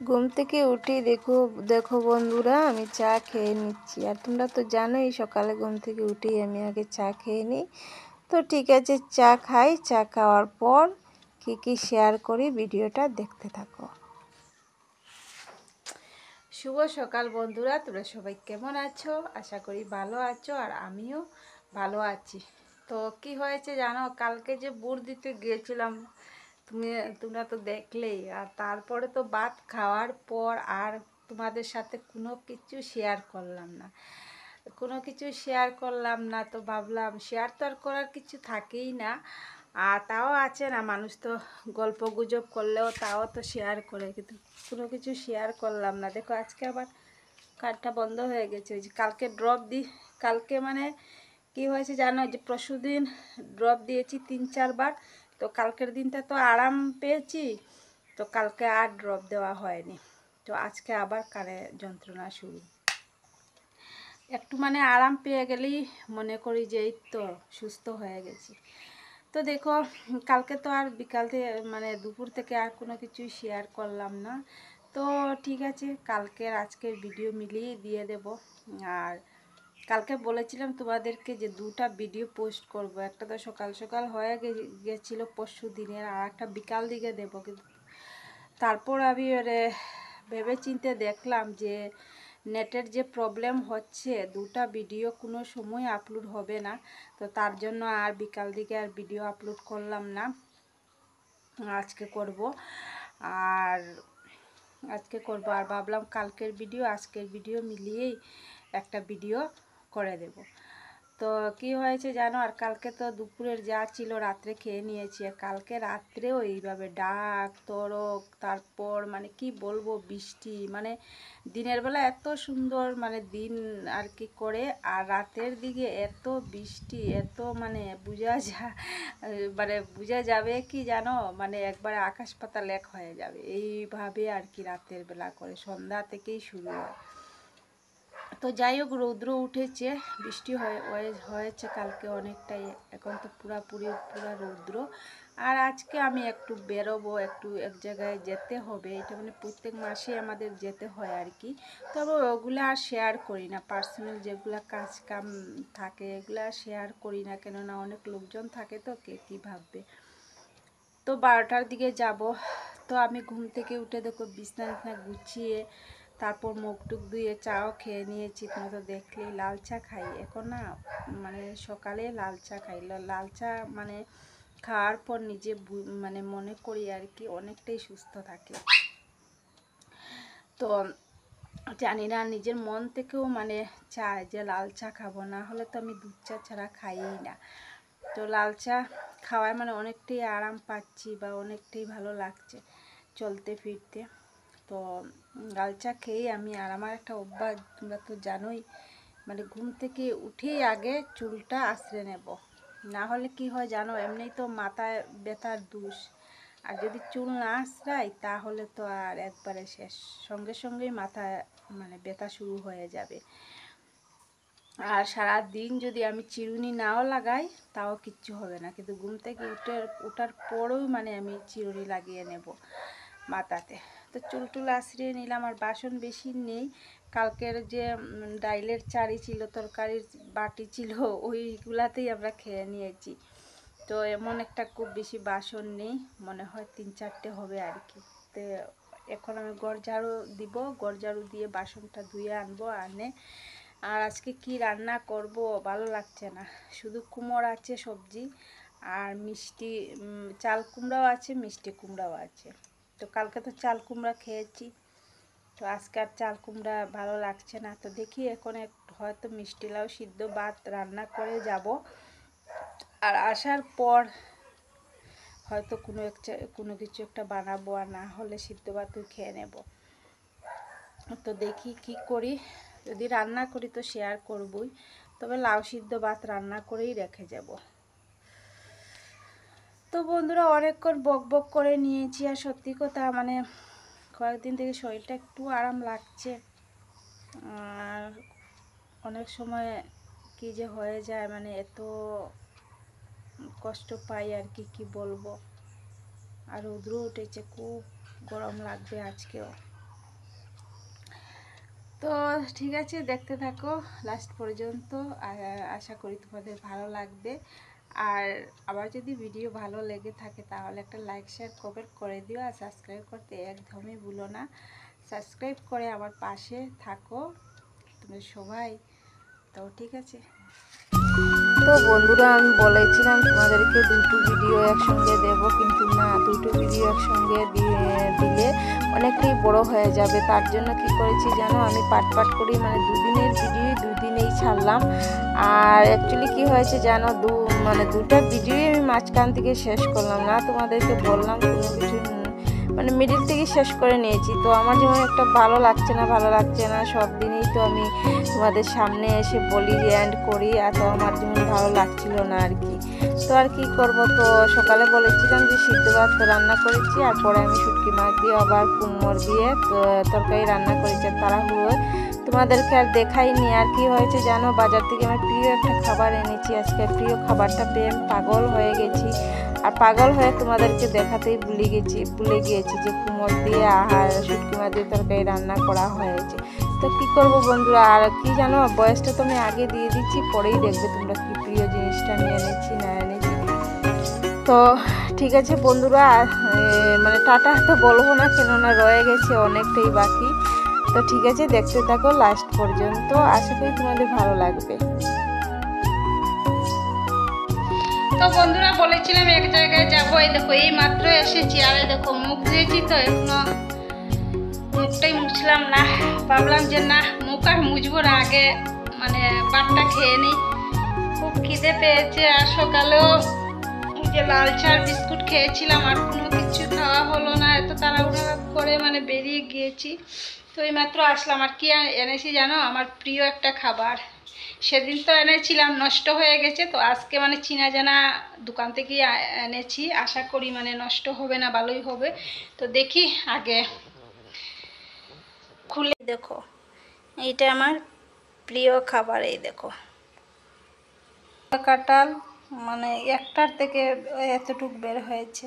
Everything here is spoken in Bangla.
ঘুম থেকে উঠেই দেখো দেখো বন্ধুরা, আমি চা খেয়ে নিচ্ছি। আর তোমরা তো জানোই সকালে ঘুম থেকে উঠেই আমি আগে চা খেয়ে নিই। তো ঠিক আছে, চা খাই। চা খাওয়ার পর কি শেয়ার করি ভিডিওটা দেখতে থাকো। শুভ সকাল বন্ধুরা, তোমরা সবাই কেমন আছো? আশা করি ভালো আছো, আর আমিও ভালো আছি। তো কি হয়েছে জানো, কালকে যে বুট দিতে গিয়েছিলাম, তোমরা তো দেখলেই। আর তারপরে তো ভাত খাওয়ার পর আর তোমাদের সাথে কোনো কিছু শেয়ার করলাম না। তো ভাবলাম শেয়ার তো আর করার কিছু থাকেই না। আর তাও আছে না, মানুষ তো গল্প গুজব করলেও তাও তো শেয়ার করে, কিন্তু কোনো কিছু শেয়ার করলাম না। দেখো আজকে আবার কার্ডটা বন্ধ হয়ে গেছে। ওই যে কালকে কালকে মানে কি হয়েছে জানো, যে পরশুদিন ড্রপ দিয়েছি 3-4 বার। তো কালকের দিনটা তো আরাম পেয়েছি, তো কালকে আর ড্রপ দেওয়া হয়নি। তো আজকে আবার কানে যন্ত্রণা শুরু। একটু মানে আরাম পেয়ে গেলেই মনে করি যে এই তো সুস্থ হয়ে গেছি। তো দেখো কালকে তো আর বিকাল থেকে মানে দুপুর থেকে আর কোনো কিছুই শেয়ার করলাম না। তো ঠিক আছে, কালকের আজকের ভিডিও মিলিয়ে দিয়ে দেব। আর কালকে বলেছিলাম তোমাদেরকে যে 2টা ভিডিও পোস্ট করব। একটা তো সকাল সকাল হয়ে গেছিলো পরশু দিনের, আর একটা বিকাল দিকে দেবো। কিন্তু তারপর আমি ভেবে চিন্তে দেখলাম যে নেটের যে প্রবলেম হচ্ছে, 2টা ভিডিও কোনো সময় আপলোড হবে না। তো তার জন্য আর বিকাল দিকে আর ভিডিও আপলোড করলাম না। আজকে করব আর ভাবলাম কালকের ভিডিও আজকের ভিডিও মিলিয়েই একটা ভিডিও করে দেব। তো কি হয়েছে জানো, আর কালকে তো দুপুরের যা ছিল রাত্রে খেয়ে নিয়েছি। আর কালকে রাত্রেও এইভাবে ডাক তরক, তারপর মানে কি বলবো বৃষ্টি, মানে দিনের বেলা এত সুন্দর মানে দিন আর কি করে, আর রাতের দিকে এত বৃষ্টি, এত মানে বোঝা যাবে কি জানো, মানে একবারে আকাশ পাতাল এক হয়ে যাবে এইভাবে আর কি। রাতের বেলা করে সন্ধ্যা থেকেই শুরু হয়। তো যাই হোক, রৌদ্র উঠেছে, বৃষ্টি হয়েছে কালকে অনেকটাই। এখন তো পুরা রৌদ্র। আর আজকে আমি একটু বেরোবো, একটু এক জায়গায় যেতে হবে। এটা মানে প্রত্যেক মাসে আমাদের যেতে হয় আর কি। তবে ওগুলো আর শেয়ার করি না, পার্সোনাল যেগুলো কাজ কাম থাকে এগুলো আর শেয়ার করি না, কেননা অনেক লোকজন থাকে, তো কে কী ভাববে। তো 12টার দিকে যাব। তো আমি ঘুম থেকে উঠে দেখো বিছনা গুছিয়ে তারপর মুখ টুক ধুয়ে চাও খেয়ে নিয়েছি। তুমি তো দেখলেই, লাল চা খাই এখন না, মানে সকালে লাল চা খাই। লাল চা মানে খাওয়ার পর নিজে মানে মনে করি আর কি অনেকটাই সুস্থ থাকে। তো জানি না, নিজের মন থেকেও মানে চায় যে লাল চা খাবো, না হলে তো আমি দুধ চা ছাড়া খাইই না। তো লাল চা খাওয়ায় মানে অনেকটাই আরাম পাচ্ছি, বা অনেকটাই ভালো লাগছে চলতে ফিরতে। তো লাল চা খেয়েই আমি, আর আমার একটা অভ্যাস তোমরা তো জানোই, মানে ঘুম থেকে উঠেই আগে চুলটা আঁচড়ে নেব। না হলে কি হয় জানো, এমনিই তো মাথায় ব্যথার দোষ, আর যদি চুল না আঁচড়াই তাহলে তো আর একবারে শেষ, সঙ্গে সঙ্গেই মাথায় মানে ব্যথা শুরু হয়ে যাবে। আর সারা দিন যদি আমি চিরুনি নাও লাগাই তাও কিচ্ছু হবে না, কিন্তু ঘুম থেকে ওঠার পরেও মানে আমি চিরুনি লাগিয়ে নেব মাথাতে। তো চুল আঁচড়িয়ে নিলাম। আর বাসন বেশি নেই, কালকের যে ডাইলের চাড়ি ছিল, তরকারির বাটি ছিল, ওইগুলাতেই আমরা খেয়ে নিয়েছি। তো এমন একটা খুব বেশি বাসন নেই, মনে হয় 3-4টে হবে আর কি। তো এখন আমি ঘর ঝাড়ু দিয়ে বাসনটা ধুয়ে আনবো। আর আজকে কি রান্না করব ভালো লাগছে না, শুধু কুমড়ো আছে সবজি, আর মিষ্টি চাল কুমড়াও আছে, মিষ্টি কুমড়াও আছে। তো কালকে তো চাল কুমড়া খেয়েছি, তো আজকে আর চাল কুমড়া ভালো লাগছে না। তো দেখি এখন হয়তো মিষ্টি লাউ সিদ্ধ ভাত রান্না করে যাব। আর আসার পর হয়তো কোনো কিছু একটা বানাবো, আর না হলে সিদ্ধ ভাতই খেয়ে নেব। তো দেখি কি করি, যদি রান্না করি তো শেয়ার করবই, তবে লাউ সিদ্ধ ভাত রান্না করেই রেখে যাব। তো বন্ধুরা অনেকক্ষণ বক করে নিয়েছি, আর সত্যি কথা মানে কয়েকদিন থেকে শরীরটা একটু আরাম লাগছে। আর অনেক সময় কি যে হয়ে যায়, মানে এত কষ্ট পাই আর কি বলবো। আর রৌদ্র উঠেছে, খুব গরম লাগবে আজকেও। তো ঠিক আছে, দেখতে থাকো লাস্ট পর্যন্ত, আশা করি তোমাদের ভালো লাগবে। আর আবার যদি ভিডিও ভালো লেগে থাকে তাহলে একটা লাইক শেয়ার কমেন্ট করে দিও, আর সাবস্ক্রাইব করতে একদমই ভুলো না। সাবস্ক্রাইব করে আমার পাশে থাকো তোমরা সবাই। তো ঠিক আছে। তো বন্ধুরা, আমি বলেছিলাম তোমাদেরকে দুটো ভিডিও একসঙ্গে দেব, কিন্তু না, দুটো ভিডিও একসঙ্গে দিলে অনেকটাই বড় হয়ে যাবে। তার জন্য কি করেছি জানো, আমি পাট করি মানে দুদিনের ভিডিও দুদিনেই ছাড়লাম। আর অ্যাকচুয়ালি কি হয়েছে জানো, দুটো ভিডিওই আমি মাঝখান থেকে শেষ করলাম না, তোমাদেরকে বললাম কোনো কিছু মানে মিডিল থেকে শেষ করে নিয়েছি। তো আমার যেমন একটা ভালো লাগছে না, সব দিনই তো আমি তোমাদের সামনে এসে বলি যে এন্ড করি, আর তো আমার যেমন ভালো লাগছিল না আর কি। তো আর কি করব, তো সকালে বলেছিলাম যে সিদ্ধ ভাত রান্না করেছি, আর পরে আমি শুটকি মাছ দিয়ে আবার কুমড়ো দিয়ে তরকারি রান্না করেছি তাড়াহুড়োয়, তোমাদেরকে আর দেখাইনি। আর কি হয়েছে জানো, বাজার থেকে আমার প্রিয় একটা খাবার এনেছি আজকে, প্রিয় খাবারটা পেয়ে আমি পাগল হয়ে গেছি। আর পাগল হয়ে তোমাদেরকে দেখাতেই ভুলে গিয়েছি যে কুমড়ো দিয়ে আর শুটকি মাছ দিয়ে তরকারি রান্না করা হয়েছে। তো কি করব বন্ধুরা, আর কি জানো, বয়সটা তো আমি আগে দিয়ে দিচ্ছি, পরেই দেখবে তোমরা কি প্রিয় জিনিসটা আমি এনেছি না এনেছি। তো ঠিক আছে বন্ধুরা, মানে টাটা তো বলবো না, কেননা রয়ে গেছে অনেকটাই বাকি। তো ঠিক আছে, দেখতে থাকো লাস্ট পর্যন্ত, আশা করি তোমাদের ভালো লাগবে। তো বন্ধুরা, বলেছিলাম এক জায়গায় যাবো, এই দেখো এই মাত্র এসেছি। আর এই দেখো মুখ ধুয়েছি, তো এখনো মুখটাই মুছলাম না, ভাবলাম যে না মুখ আর মুছবো না, আগে মানে ভাতটা খেয়ে নিই। খুব খিদে পেয়েছে, আর সকালেও যে লাল চা বিস্কুট খেয়েছিলাম, আর কোনো কিছু খাওয়া হলো না, এত তাড়াহুড়া করে মানে বেরিয়ে গিয়েছি। তো এই মাত্র আসলাম। আর কি এনেছি জানো, আমার প্রিয় একটা খাবার, সেদিন তো এনেছিলাম নষ্ট হয়ে গেছে, তো আজকে মানে চিনা জানা দোকান থেকে এনেছি, আশা করি মানে নষ্ট হবে না, ভালোই হবে। তো দেখি আগে খুলে দেখো, এইটা আমার প্রিয় খাবার। এই দেখো কাঁঠাল, মানে একটার থেকে এতটুকু বের হয়েছে।